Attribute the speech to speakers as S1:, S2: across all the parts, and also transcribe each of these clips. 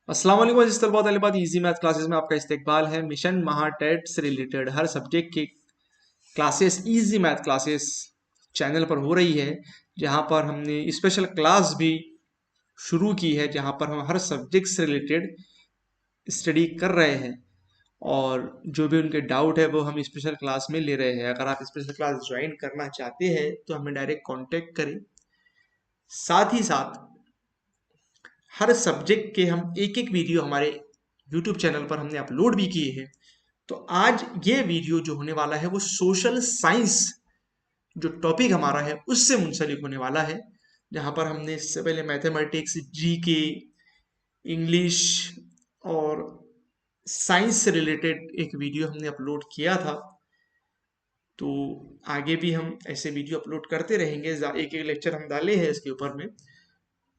S1: अस्सलाम वालेकुम अज़ीज़ तलबा तलिबात इजी मैथ क्लासेस में आपका इस्तकबाल है। मिशन महाटेट से रिलेटेड हर सब्जेक्ट की classes easy math classes channel पर हो रही है, जहां पर हमने स्पेशल क्लास भी शुरू की है, जहां पर हम हर सब्जेक्ट से रिलेटेड स्टडी कर रहे हैं और जो भी उनके डाउट है वो हम स्पेशल क्लास में ले रहे हैं। अगर आप स्पेशल क्लास ज्वाइन करना चाहते हैं तो हमें डायरेक्ट कांटेक्ट करें। साथ ही साथ हर सब्जेक्ट के हम एक एक वीडियो हमारे यूट्यूब चैनल पर हमने अपलोड भी किए हैं। तो आज ये वीडियो जो होने वाला है वो सोशल साइंस जो टॉपिक हमारा है उससे मुंसलिक होने वाला है, जहाँ पर हमने इससे पहले मैथमेटिक्स, जीके, इंग्लिश और साइंस से रिलेटेड एक वीडियो हमने अपलोड किया था। तो आगे भी हम ऐसे वीडियो अपलोड करते रहेंगे। एक एक लेक्चर हम डाले हैं इसके ऊपर में।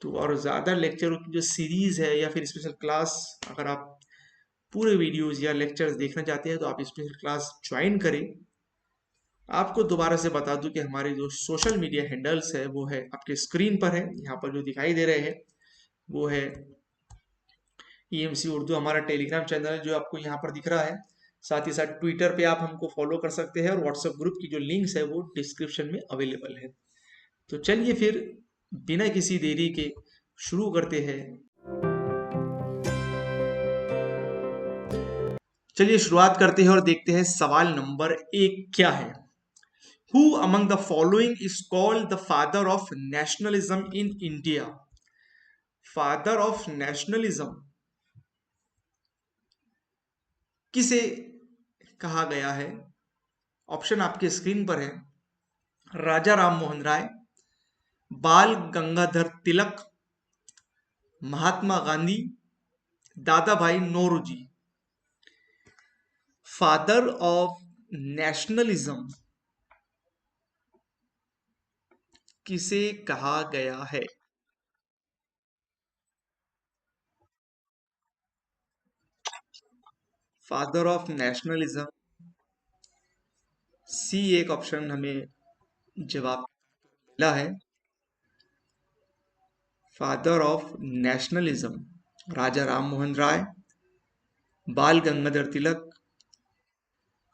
S1: तो और ज़्यादा लेक्चरों की जो सीरीज़ है या फिर स्पेशल क्लास, अगर आप पूरे वीडियोस या लेक्चर्स देखना चाहते हैं तो आप स्पेशल क्लास ज्वाइन करें। आपको दोबारा से बता दूं कि हमारे जो सोशल मीडिया हैंडल्स है वो है आपके स्क्रीन पर है, यहाँ पर जो दिखाई दे रहे हैं वो है ईएमसी उर्दू हमारा टेलीग्राम चैनल जो आपको यहाँ पर दिख रहा है। साथ ही साथ ट्विटर पे आप हमको फॉलो कर सकते हैं और व्हाट्सएप ग्रुप की जो लिंक्स है वो डिस्क्रिप्शन में अवेलेबल है। तो चलिए फिर बिना किसी देरी के शुरू करते हैं। चलिए शुरुआत करते हैं और देखते हैं सवाल नंबर 1 क्या है। Who among the following is called the father of nationalism in India? Father of nationalism किसे कहा गया है? ऑप्शन आपके स्क्रीन पर है। राजा राम मोहन राय, बाल गंगाधर तिलक, महात्मा गांधी, दादा भाई नौरोजी। फादर ऑफ नेशनलिज्म किसे कहा गया है? फादर ऑफ नेशनलिज्म सी एक ऑप्शन हमें जवाब मिला है। फादर ऑफ नेशनलिज्म राजा राम मोहन राय, बाल गंगाधर तिलक,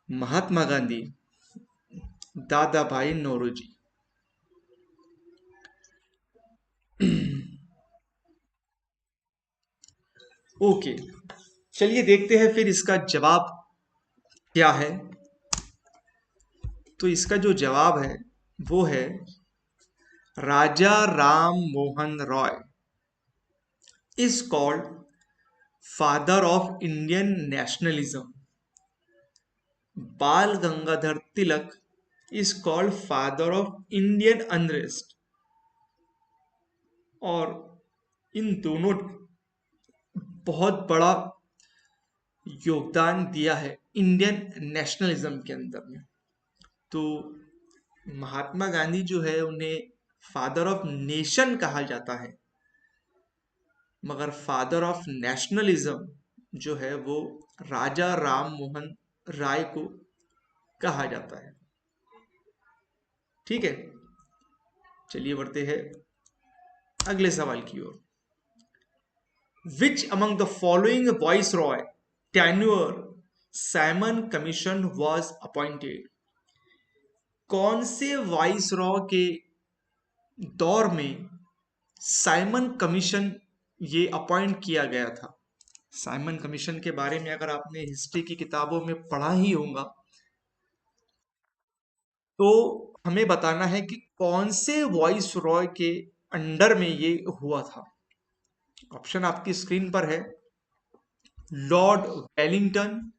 S1: महात्मा गांधी, दादा भाई नौरोजी। ओके, चलिए देखते हैं फिर इसका जवाब क्या है। तो इसका जो जवाब है वो है Raja Ram Mohan Roy is called father of Indian nationalism. Bal Gangadhar Tilak is called father of Indian unrest. और इन दोनों बहुत बड़ा योगदान दिया है इंडियन नेशनलिज्म के अंदर में। तो महात्मा गांधी जो है उन्हें फादर ऑफ नेशन कहा जाता है, मगर फादर ऑफ नेशनलिज्म जो है वो राजा राम मोहन राय को कहा जाता है। ठीक है, चलिए बढ़ते हैं अगले सवाल की ओर। Which among the following viceroy tenure Simon commission was appointed? कौन से वॉइस रॉय के दौर में साइमन कमीशन ये अपॉइंट किया गया था? साइमन कमीशन के बारे में अगर आपने हिस्ट्री की किताबों में पढ़ा ही होगा तो हमें बताना है कि कौन से वॉइस रॉय के अंडर में ये हुआ था। ऑप्शन आपकी स्क्रीन पर है। Lord Wellington,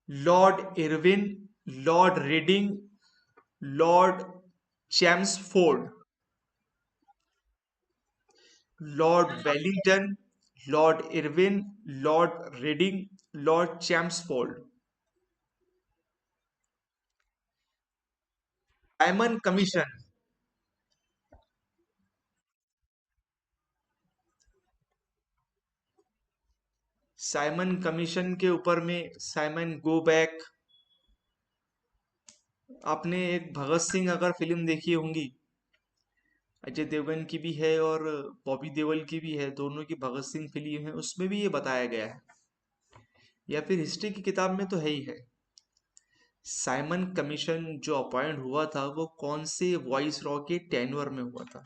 S1: Lord Irwin, Lord reading, Lord Chelmsford. Lord Wellington, Lord Irwin, Lord reading, Lord Chelmsford. Simon commission Simon commission के ऊपर में साइमन गो बैक। आपने एक भगत सिंह अगर फिल्म देखी होंगी अजय देवगन की भी है और बॉबी देओल की भी है, दोनों की भगत सिंह फिल्म है, उसमें भी ये बताया गया है। या फिर हिस्ट्री की किताब में तो है ही है। साइमन कमीशन जो अपॉइंट हुआ था वो कौन से वॉइस रॉ के टेन्योर में हुआ था?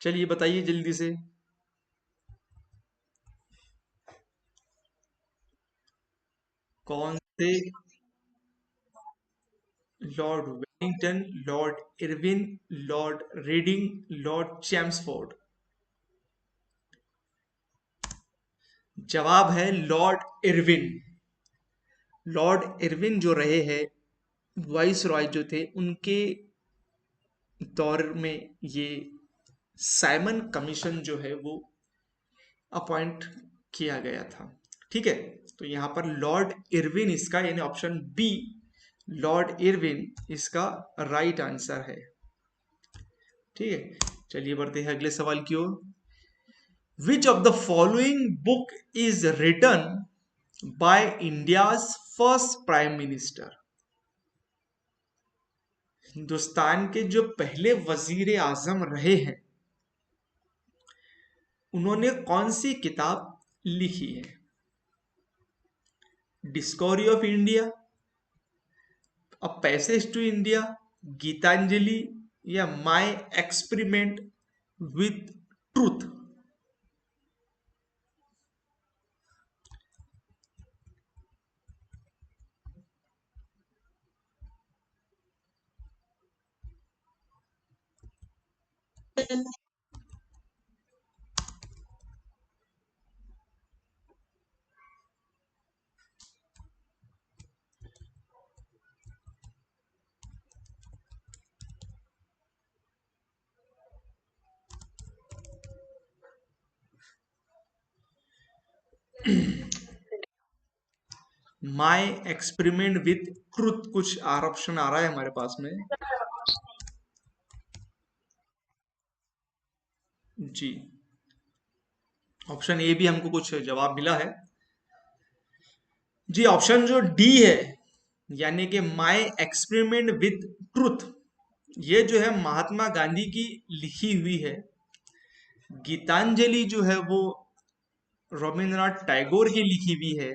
S1: चलिए बताइए जल्दी से। कौन से? Lord Wellington, Lord Irwin, Lord reading, Lord Chelmsford. जवाब है लॉर्ड इरविन। लॉर्ड इरविन जो रहे हैं वाइस रॉय जो थे, उनके दौर में ये साइमन कमीशन जो है वो अपॉइंट किया गया था। ठीक है, तो यहाँ पर लॉर्ड इरविन इसका, यानी ऑप्शन बी लॉर्ड इरविन इसका राइट आंसर है। ठीक है, चलिए बढ़ते हैं अगले सवाल की ओर। Which of the following book is written by India's first prime minister? Hindustan के जो पहले वजीर आजम रहे हैं उन्होंने कौन सी किताब लिखी है? Discovery of India, a passage to India, Gitanjali, या my experiment with truth? My experiment with truth, कुछ ऑप्शन आ रहा है हमारे पास में। जी, ऑप्शन ए भी हमको कुछ जवाब मिला है। जी, ऑप्शन जो डी है, यानी कि माय एक्सपेरिमेंट विथ ट्रूथ, ये जो है महात्मा गांधी की लिखी हुई है। गीतांजलि जो है वो रविंद्रनाथ टैगोर की लिखी हुई है।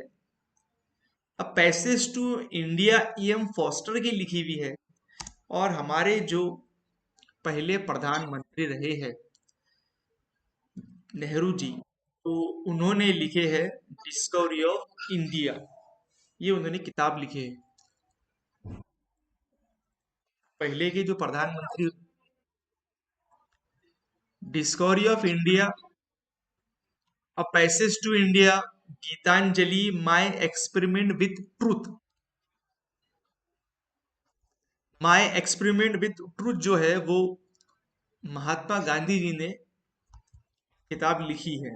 S1: A passage to India M Forster की लिखी हुई है। और हमारे जो पहले प्रधानमंत्री रहे हैं नेहरू जी, तो उन्होंने लिखे हैं डिस्कवरी ऑफ इंडिया, ये उन्होंने किताब लिखे है। पहले के जो प्रधानमंत्री, discovery of India, a passage to India, Gitanjali, my experiment with truth. My experiment with truth जो है वो महात्मा गांधी जी ने किताब लिखी है।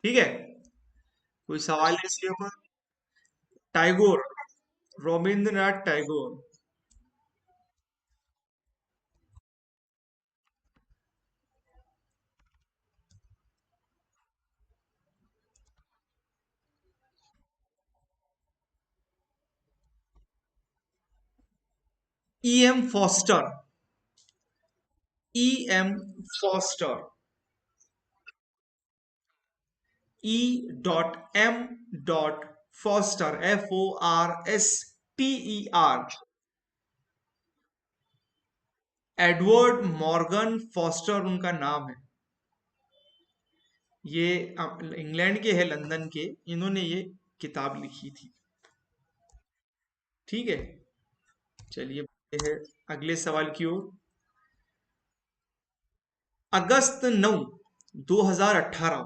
S1: ठीक है, कोई सवाल है इसके ऊपर? Tagore, Rabindranath Tagore. E M Forster, E M Forster, E dot M dot Forster, FORSTER। Edward Morgan Forster उनका नाम है। ये इंग्लैंड के है, लंदन के। इन्होंने ये किताब लिखी थी। ठीक है, चलिए बढ़ते हैं अगले सवाल की ओर। अगस्त 9, 2018,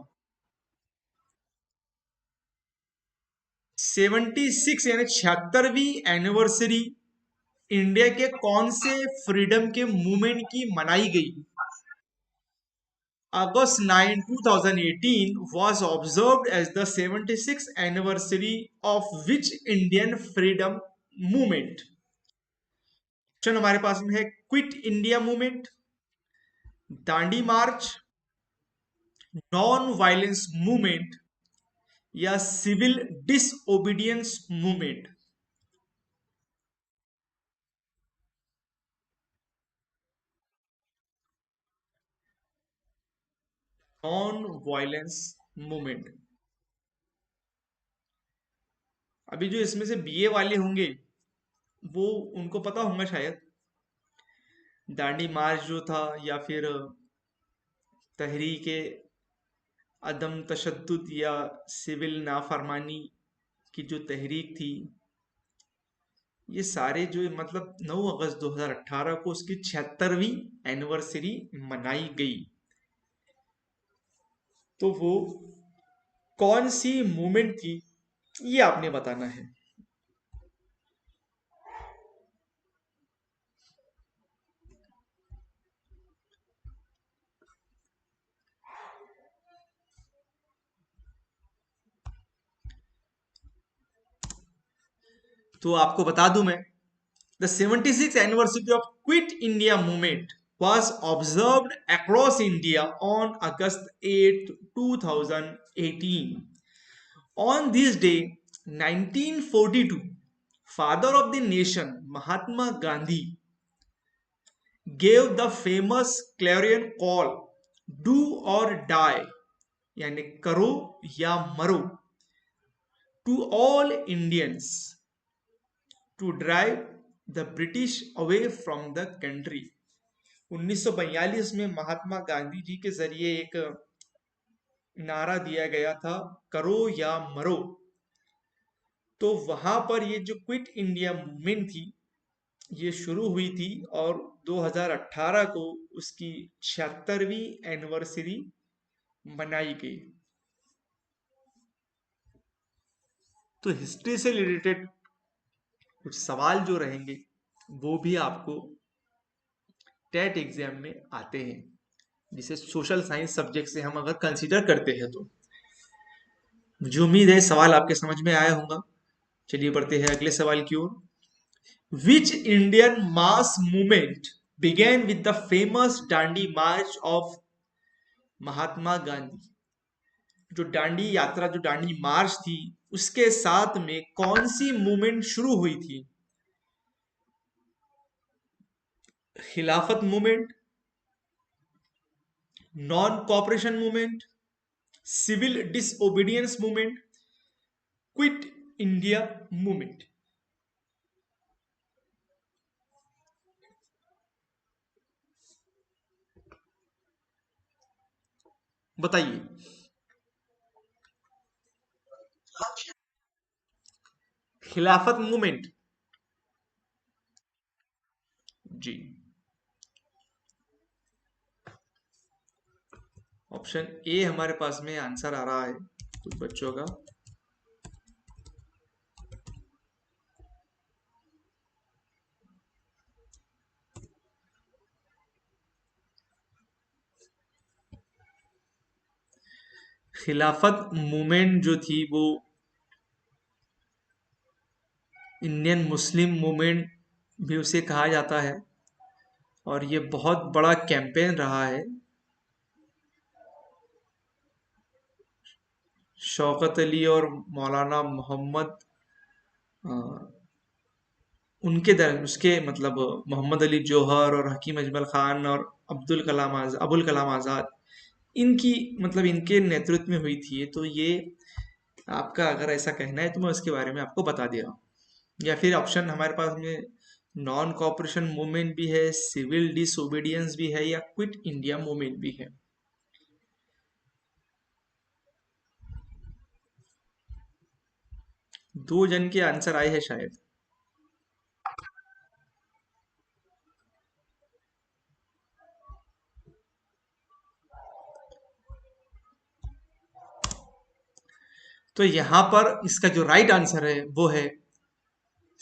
S1: 76 यानी 76वीं एनिवर्सरी इंडिया के कौन से फ्रीडम के मूवमेंट की मनाई गई? August 9, 2018 was observed as the 76th anniversary of which Indian freedom movement? Option हमारे पास में है quit India movement, Dandi march, non violence movement या civil disobedience movement? Non violence movement. अभी जो इसमें से बीए वाले होंगे वो उनको पता होगा शायद, दांडी मार्च जो था या फिर तहरीक अदम तशद्दुद या सिविल नाफरमानी की जो तहरीक थी, ये सारे जो मतलब 9 अगस्त 2018 को उसकी 76वीं एनिवर्सरी मनाई गई। तो वो कौन सी मूवमेंट थी ये आपने बताना है। तो आपको बता दूं मैं, the 76th anniversary of Quit India movement was observed across India on August 8, 2018. On this day, 1942, father of the nation Mahatma Gandhi gave the famous clarion call, do or die, यानी करो या मरो, to all Indians to drive the British away from the country. 1942 में महात्मा गांधी जी के जरिए एक नारा दिया गया था, करो या मरो। तो वहां पर ये जो क्विट इंडिया मूवमेंट थी ये शुरू हुई थी और 2018 को उसकी 76वीं एनिवर्सरी मनाई गई। तो हिस्ट्री से रिलेटेड कुछ सवाल जो रहेंगे वो भी आपको टेट एग्जाम में आते हैं, जिसे सोशल साइंस सब्जेक्ट से हम अगर कंसीडर करते हैं तो। मुझे उम्मीद है सवाल आपके समझ में आया होगा। चलिए बढ़ते हैं अगले सवाल की ओर। Which Indian mass movement began with the famous Dandi march of Mahatma Gandhi? जो डांडी यात्रा, जो डांडी मार्च थी, उसके साथ में कौन सी मूवमेंट शुरू हुई थी? Khilafat movement, non cooperation movement, civil disobedience movement, quit India movement? बताइए। Khilafat movement. Ji, option A हमारे पास में आंसर आ रहा है कुछ बच्चों का। खिलाफत मूवमेंट जो थी वो इंडियन मुस्लिम मूवमेंट भी उसे कहा जाता है और ये बहुत बड़ा कैंपेन रहा है। शौकत अली और मौलाना मोहम्मद अ, उनके दर उसके मतलब मोहम्मद अली जौहर और हकीम अजमल खान और अबुल कलाम आज़ाद, इनकी मतलब इनके नेतृत्व में हुई थी। तो ये आपका अगर ऐसा कहना है तो मैं उसके बारे में आपको बता दे रहा हूँ। या फिर ऑप्शन हमारे पास में नॉन कॉपरेशन मूवमेंट भी है, सिविल डिसोबीडियंस भी है, या क्विट इंडिया मूवमेंट भी है। दो जन के आंसर आए हैं शायद। तो यहां पर इसका जो राइट आंसर है वो है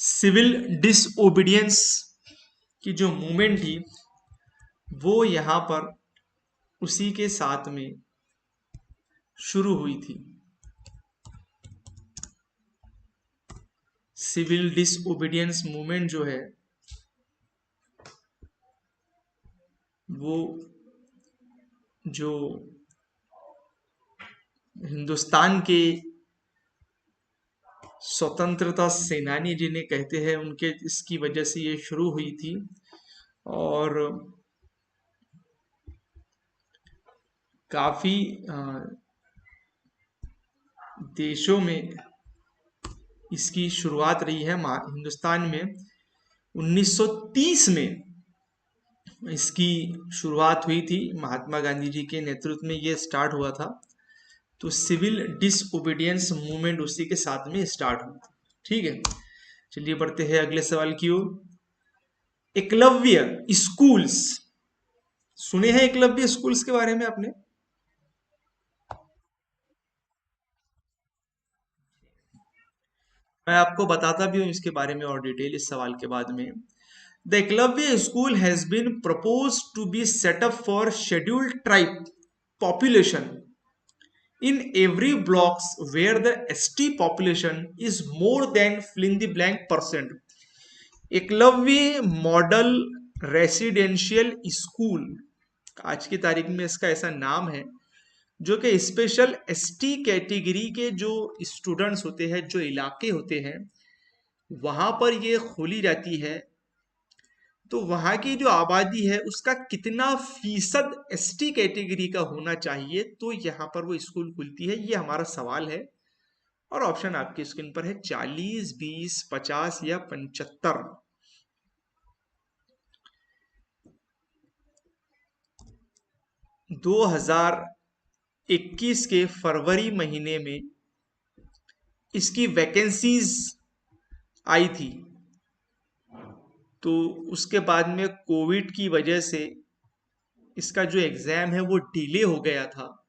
S1: सिविल डिसओबीडियंस की जो मूवमेंट थी वो यहां पर उसी के साथ में शुरू हुई थी। सिविल डिसओबीडियंस मूवमेंट जो है वो जो हिंदुस्तान के स्वतंत्रता सेनानी जिन्हें कहते हैं, उनके इसकी वजह से ये शुरू हुई थी। और काफी देशों में इसकी शुरुआत रही है। हिंदुस्तान में 1930 में इसकी शुरुआत हुई थी, महात्मा गांधी जी के नेतृत्व में ये स्टार्ट हुआ था। तो सिविल डिसओबीडियंस मूवमेंट उसी के साथ में स्टार्ट हुई थी। ठीक है, चलिए बढ़ते हैं अगले सवाल की ओर। एकलव्य स्कूल्स, सुने हैं एकलव्य स्कूल्स के बारे में आपने? मैं आपको बताता भी हूँ इसके बारे में और डिटेल इस सवाल के बाद में। The Eklavya school has been propose to be set up for scheduled tribe population in every blocks where the ST population is more than fill in the blank percent. Eklavya model residential school आज की तारीख में इसका ऐसा नाम है, जो कि स्पेशल एसटी कैटेगरी के जो स्टूडेंट्स होते हैं, जो इलाके होते हैं, वहां पर ये खोली जाती है। तो वहां की जो आबादी है उसका कितना फीसद एसटी कैटेगरी का होना चाहिए, तो यहाँ पर वो स्कूल खुलती है, ये हमारा सवाल है। और ऑप्शन आपकी स्क्रीन पर है, 40, 20, 50 या 75। 2021 के फरवरी महीने में इसकी वैकेंसीज आई थी। तो उसके बाद में कोविड की वजह से इसका जो एग्जाम है वो डिले हो गया था।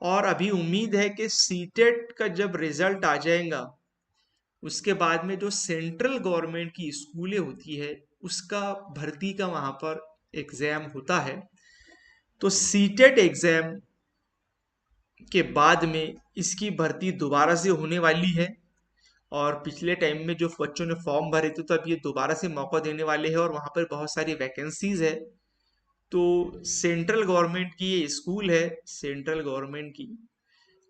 S1: और अभी उम्मीद है कि सीटेट का जब रिजल्ट आ जाएगा, उसके बाद में जो सेंट्रल गवर्नमेंट की स्कूलें होती है उसका भर्ती का वहां पर एग्जाम होता है। तो सीटेट एग्जाम के बाद में इसकी भर्ती दोबारा से होने वाली है। और पिछले टाइम में जो बच्चों ने फॉर्म भरे थे, तो अब ये दोबारा से मौका देने वाले हैं और वहां पर बहुत सारी वैकेंसीज है। तो सेंट्रल गवर्नमेंट की ये स्कूल है, सेंट्रल गवर्नमेंट की।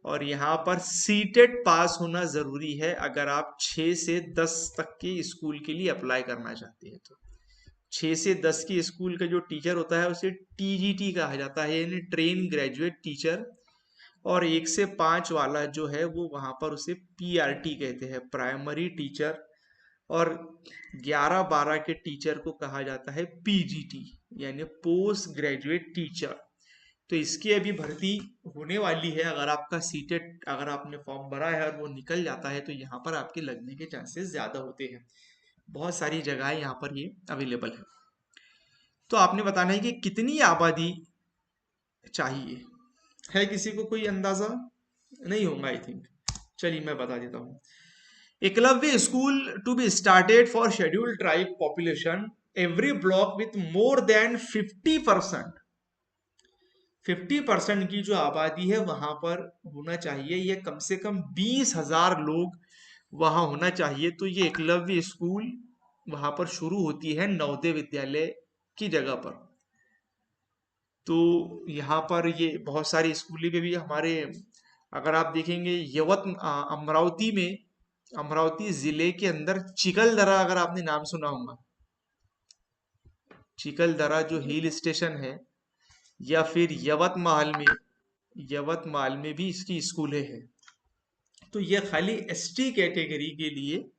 S1: और यहाँ पर सीटेट पास होना जरूरी है अगर आप 6 से 10 तक के स्कूल के लिए अप्लाई करना चाहते हैं। तो 6 से 10 की स्कूल का जो टीचर होता है उसे टीजीटी कहा जाता है, यानी ट्रेन ग्रेजुएट टीचर। और 1 से 5 वाला जो है वो वहां पर उसे पीआरटी कहते हैं, प्राइमरी टीचर। और 11-12 के टीचर को कहा जाता है पीजीटी, यानी पोस्ट ग्रेजुएट टीचर। तो इसकी अभी भर्ती होने वाली है। अगर आपका सीटेट, अगर आपने फॉर्म भरा है और वो निकल जाता है, तो यहाँ पर आपके लगने के चांसेस ज्यादा होते हैं। बहुत सारी जगहें यहाँ पर ये अवेलेबल है। तो आपने बताना है कि कितनी आबादी चाहिए, है किसी को कोई अंदाजा? नहीं होगा आई थिंक। चलिए मैं बता देता हूँ। Eklavya school to be started for scheduled tribe population every block with more than 50%। 50% की जो आबादी है वहां पर होना चाहिए, ये कम से कम 20,000 लोग वहां होना चाहिए। तो ये एकलव्य स्कूल वहां पर शुरू होती है नवोदय विद्यालय की जगह पर। तो यहाँ पर ये बहुत सारी स्कूलें भी हमारे, अगर आप देखेंगे अमरावती में, अमरावती जिले के अंदर चिकलदरा, अगर आपने नाम सुना होगा, चिकलदरा जो हिल स्टेशन है, या फिर यवतमाल में भी इसकी स्कूलें हैं। तो ये खाली एसटी कैटेगरी के लिए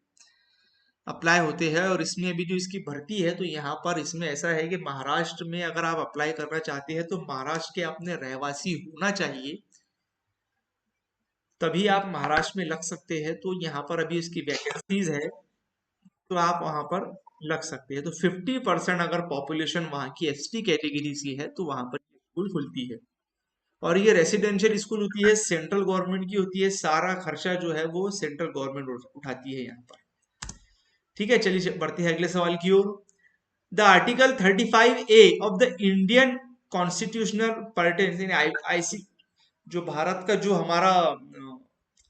S1: अप्लाई होते हैं। और इसमें अभी जो इसकी भर्ती है, तो यहाँ पर इसमें ऐसा है कि महाराष्ट्र में अगर आप अप्लाई करना चाहते हैं तो महाराष्ट्र के अपने रहवासी होना चाहिए, तभी आप महाराष्ट्र में लग सकते हैं। तो यहाँ पर अभी इसकी वैकेंसीज है, तो आप वहां पर लग सकते हैं। तो 50% अगर पॉपुलेशन वहां की एसटी कैटेगरी की है, तो वहां पर स्कूल खुलती है। और ये रेसिडेंशियल स्कूल होती है, सेंट्रल गवर्नमेंट की होती है, सारा खर्चा जो है वो सेंट्रल गवर्नमेंट उठाती है यहाँ पर। ठीक है, चलिए बढ़ते हैं अगले सवाल की ओर। The article 35A of the Indian constitutional pertain आईसी, जो भारत का जो हमारा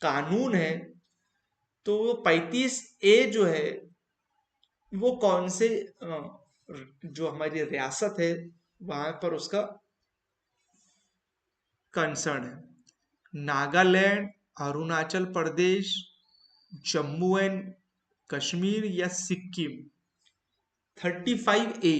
S1: कानून है, तो वो 35A जो है वो कौन से जो हमारी रियासत है वहां पर उसका कंसर्न है। नागालैंड, अरुणाचल प्रदेश, जम्मू एंड कश्मीर या सिक्किम। 35A।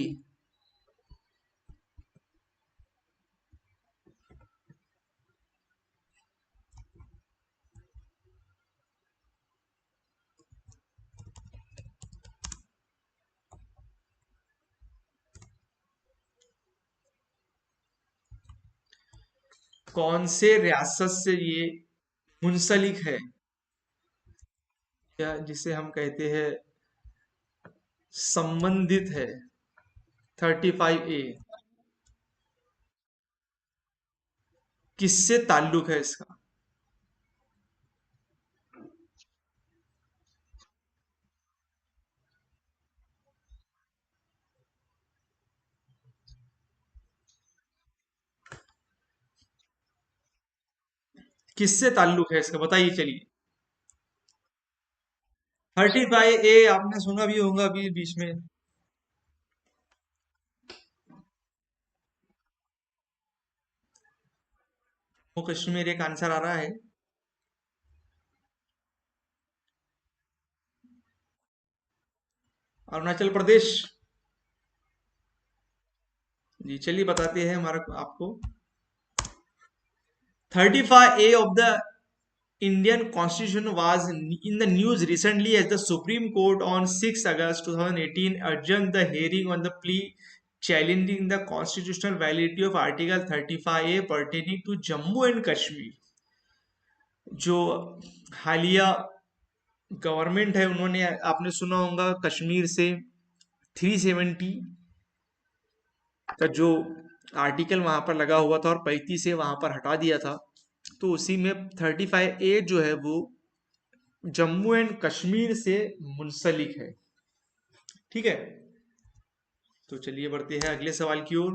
S1: कौन से रियासत से ये मुंसलिक है, या जिसे हम कहते हैं संबंधित है। 35A किससे ताल्लुक है इसका? किससे ताल्लुक है इसका, बताइए चलिए। 35A आपने सुना भी होगा अभी बीच में। वो कश्मीर एक आंसर आ रहा है। अरुणाचल प्रदेश। जी चलिए बताते हैं हमारा आपको। 35A of the Indian Constitution was in the news recently as the Supreme Court on 6 August 2018 adjourned the hearing on the plea challenging the constitutional validity of Article 35A pertaining to Jammu and Kashmir। जो हालिया government है उन्होंने, आपने सुना होगा, कश्मीर से 370 का जो आर्टिकल वहां पर लगा हुआ था और 35 से वहां पर हटा दिया था, तो उसी में 35A जो है वो जम्मू एंड कश्मीर से मुंसलिक है। ठीक है, तो चलिए बढ़ते हैं अगले सवाल की ओर।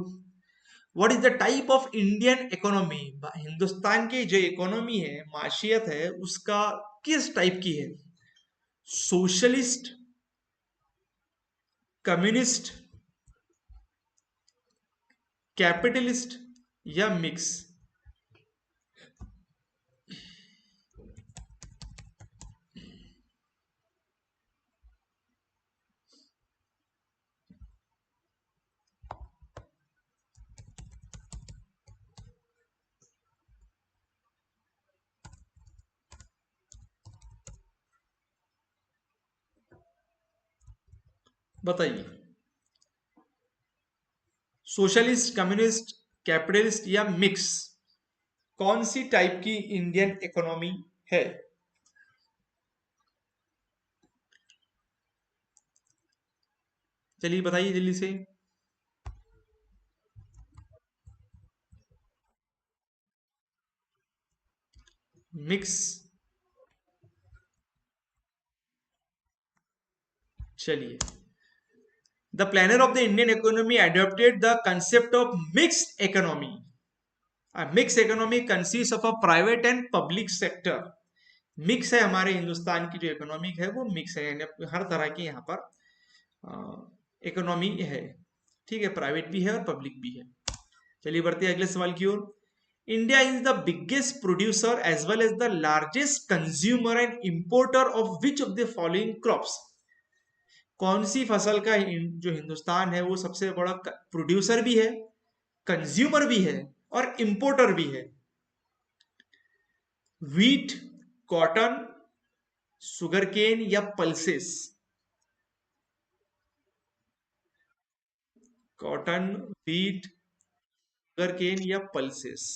S1: What is the type of Indian economy? Hindustan की जो इकोनॉमी है, माशियत है, उसका किस टाइप की है? सोशलिस्ट, कम्युनिस्ट, कैपिटलिस्ट या मिक्स? बताइए। सोशलिस्ट, कम्युनिस्ट, कैपिटलिस्ट या मिक्स, कौन सी टाइप की इंडियन इकोनॉमी है? चलिए बताइए जल्दी से। मिक्स। चलिए, the planner of the Indian economy adopted the concept of mixed economy। A mixed economy consists of a private and public sector। Mix है, हमारे हिंदुस्तान की जो इकोनॉमिक है वो मिक्स है, यानी हर तरह की यहाँ पर इकोनॉमी है। ठीक है, प्राइवेट भी है और पब्लिक भी है। चलिए बढ़ते हैं अगले सवाल की ओर। India is the biggest producer as well as the largest consumer and importer of which of the following crops? कौन सी फसल का जो हिंदुस्तान है वो सबसे बड़ा प्रोड्यूसर भी है, कंज्यूमर भी है और इंपोर्टर भी है? वीट, कॉटन, सुगरकेन या पल्सेस? कॉटन, वीट, सुगरकेन या पल्सेस?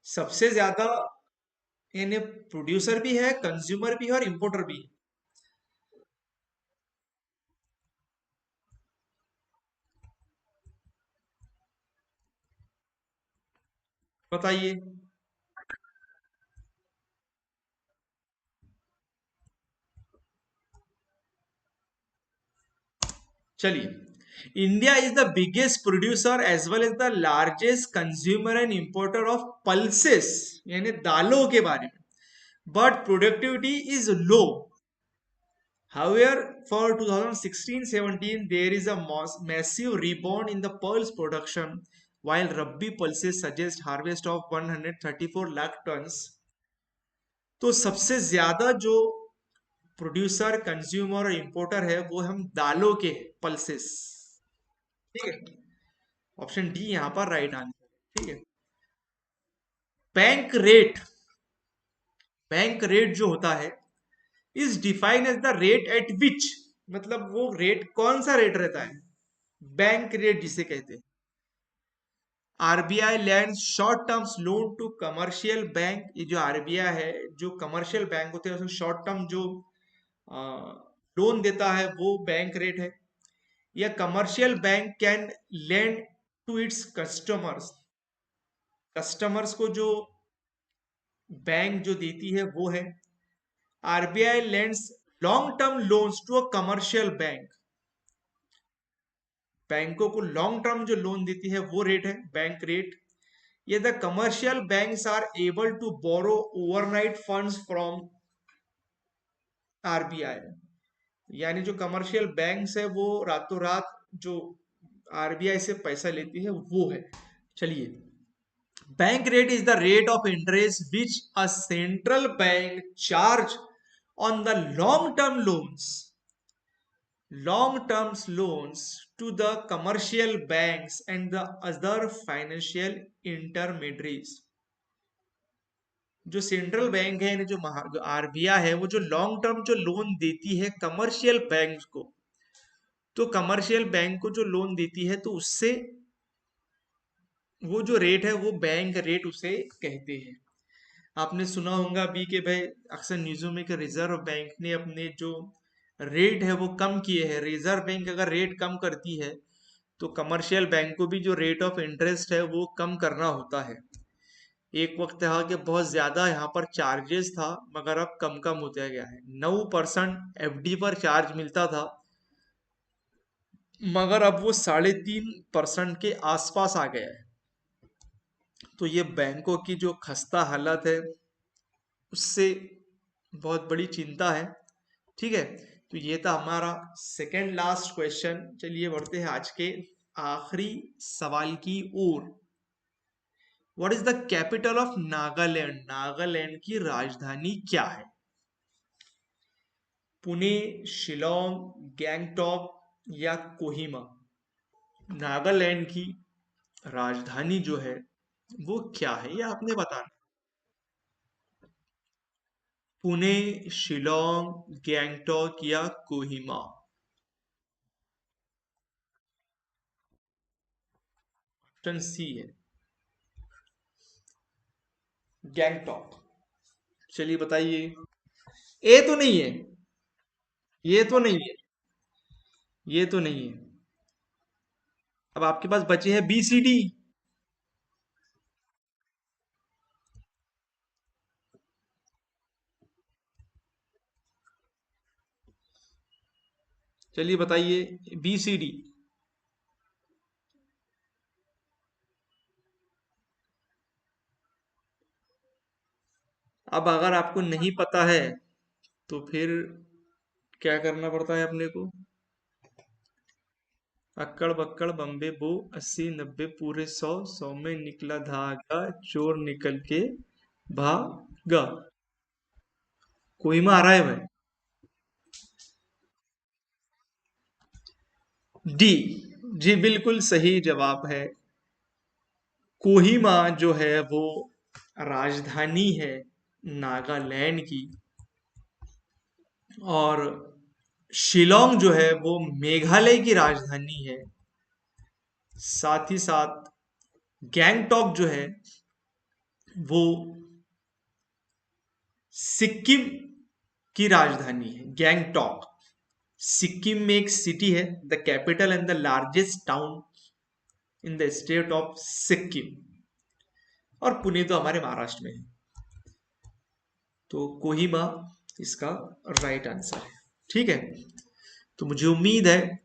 S1: सबसे ज्यादा यानी प्रोड्यूसर भी है, कंज्यूमर भी है और इंपोर्टर भी है। बताइए। चलिए, India is the biggest producer as well as the largest consumer and importer of pulses, यानी दालों के बारे में, but productivity is low. However, for 2016-17, there is a massive rebound in the pearls production, while Rabbi pulses suggest harvest of 134 lakh tons। तो सबसे ज्यादा जो producer, consumer और इंपोर्टर है वो हम दालों के पल्सेस। ठीक है, ऑप्शन डी यहां पर राइट आंसर। ठीक है, बैंक रेट, बैंक रेट जो होता है is define as the rate at which, मतलब वो रेट कौन सा रेट रहता है, बैंक रेट जिसे कहते हैं। RBI lend short terms loan to commercial bank, ये जो आरबीआई है जो कमर्शियल बैंक होते हैं उसमें शॉर्ट टर्म जो लोन देता है वो बैंक रेट है। या commercial bank can lend to its customers, customers को जो बैंक जो देती है वो है। RBI lends long term loans to a commercial bank, बैंकों को लॉन्ग टर्म जो लोन देती है वो रेट है बैंक रेट। ये the commercial banks are able to borrow overnight funds from RBI, यानी जो कमर्शियल बैंक्स है वो रातों रात जो आरबीआई से पैसा लेती है वो है। चलिए, bank rate is the rate of interest which a central bank charge on the long term loans, long term loans to the commercial banks and the other financial intermediaries। जो सेंट्रल बैंक है यानी जो RBI है वो जो long term जो loan देती है कमर्शियल बैंक को, तो कमर्शियल बैंक को जो लोन देती है तो उससे वो जो रेट है वो बैंक रेट उसे कहते हैं। आपने सुना होगा अभी के भाई अक्सर न्यूज़ों में कि रिजर्व बैंक ने अपने जो रेट है वो कम किए हैं। रिजर्व बैंक अगर रेट कम करती है तो कमर्शियल बैंक को भी जो रेट ऑफ इंटरेस्ट है वो कम करना होता है। एक वक्त था कि बहुत ज्यादा यहाँ पर चार्जेस था मगर अब कम कम होता गया है। 9% एफडी पर चार्ज मिलता था मगर अब वो 3.5% के आसपास आ गया है। तो ये बैंकों की जो खस्ता हालत है उससे बहुत बड़ी चिंता है। ठीक है, तो ये था हमारा सेकेंड लास्ट क्वेश्चन। चलिए बढ़ते हैं आज के आखिरी सवाल की ओर। What is the capital of Nagaland, Nagaland की राजधानी क्या है? पुणे, शिलोंग, गैंगटॉक या कोहिमा? नागालैंड की राजधानी जो है वो क्या है ये आपने बताना। पुणे, शिलोंग, गैंगटॉक या कोहिमा? ऑप्शन सी है गैंगटॉक। चलिए बताइए। ए तो नहीं है, ये तो नहीं है, ये तो नहीं है। अब आपके पास बचे हैं बी सी डी। चलिए बताइए बी सी डी। अब अगर आपको नहीं पता है तो फिर क्या करना पड़ता है अपने को? अक्कड़ बक्कड़ बम्बे बो, 80 90 पूरे 100, 100 में निकला धागा, चोर निकल के भागा। कोहिमा आ रहा है भाई। डी, जी बिल्कुल सही जवाब है। कोहिमा जो है वो राजधानी है नागालैंड की, और शिलोंग जो है वो मेघालय की राजधानी है। साथ ही साथ गैंगटॉक जो है वो सिक्किम की राजधानी है। गैंगटॉक सिक्किम में एक सिटी है, the capital and the largest town in the state of Sikkim. और पुणे तो हमारे महाराष्ट्र में है। तो कोहिमा इसका राइट आंसर है। ठीक है, तो मुझे उम्मीद है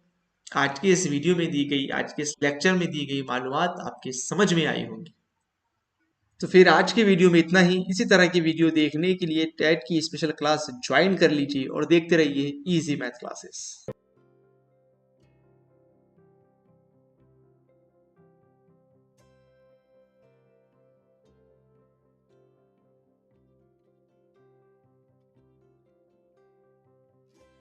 S1: आज के इस वीडियो में दी गई, आज के इस लेक्चर में दी गई मालूमात आपके समझ में आई होंगी। तो फिर आज के वीडियो में इतना ही। इसी तरह की वीडियो देखने के लिए टेट की स्पेशल क्लास ज्वाइन कर लीजिए और देखते रहिए इजी मैथ क्लासेस।